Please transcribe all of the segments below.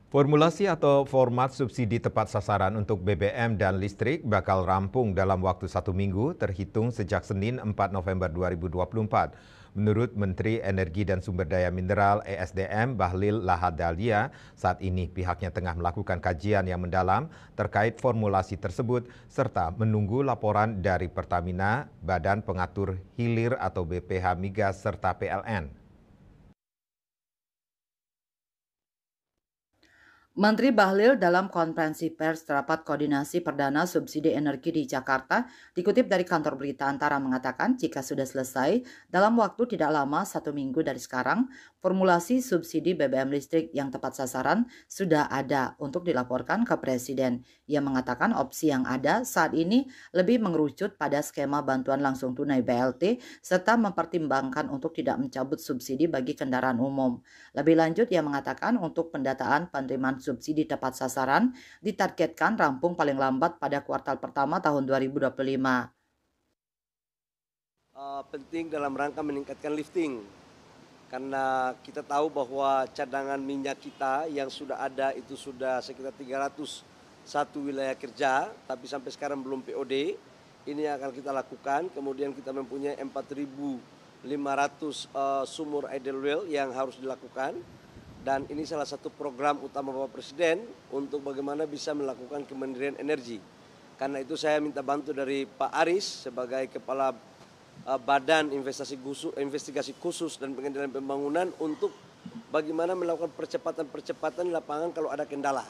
Formulasi atau format subsidi tepat sasaran untuk BBM dan listrik bakal rampung dalam waktu 1 minggu terhitung sejak Senin 4 November 2024. Menurut Menteri Energi dan Sumber Daya Mineral (ESDM) Bahlil Lahadalia, saat ini pihaknya tengah melakukan kajian yang mendalam terkait formulasi tersebut serta menunggu laporan dari Pertamina, Badan Pengatur Hilir atau BPH Migas serta PLN. Menteri Bahlil dalam konferensi pers rapat koordinasi perdana subsidi energi di Jakarta dikutip dari kantor berita Antara mengatakan jika sudah selesai dalam waktu tidak lama 1 minggu dari sekarang, formulasi subsidi BBM listrik yang tepat sasaran sudah ada untuk dilaporkan ke Presiden. Ia mengatakan opsi yang ada saat ini lebih mengerucut pada skema bantuan langsung tunai BLT serta mempertimbangkan untuk tidak mencabut subsidi bagi kendaraan umum. Lebih lanjut, ia mengatakan untuk pendataan penerimaan subsidi tepat sasaran ditargetkan rampung paling lambat pada kuartal pertama tahun 2025. Penting dalam rangka meningkatkan lifting, karena kita tahu bahwa cadangan minyak kita yang sudah ada itu sudah sekitar 301 wilayah kerja, tapi sampai sekarang belum POD. Ini akan kita lakukan, kemudian kita mempunyai 4.500 sumur idle well yang harus dilakukan. Dan ini salah satu program utama Bapak Presiden untuk bagaimana bisa melakukan kemandirian energi. Karena itu saya minta bantu dari Pak Aris sebagai Kepala Badan Investigasi Khusus dan Pengendalian Pembangunan untuk bagaimana melakukan percepatan di lapangan kalau ada kendala.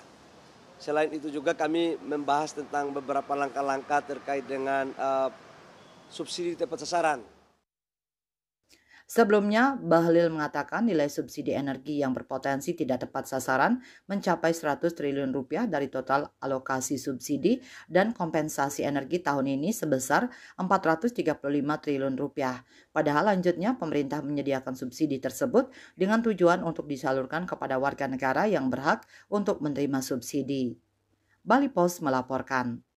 Selain itu juga kami membahas tentang beberapa langkah-langkah terkait dengan subsidi tepat sasaran. Sebelumnya, Bahlil mengatakan nilai subsidi energi yang berpotensi tidak tepat sasaran mencapai 100 triliun rupiah dari total alokasi subsidi dan kompensasi energi tahun ini sebesar 435 triliun rupiah. Padahal lanjutnya pemerintah menyediakan subsidi tersebut dengan tujuan untuk disalurkan kepada warga negara yang berhak untuk menerima subsidi. Bali Post melaporkan.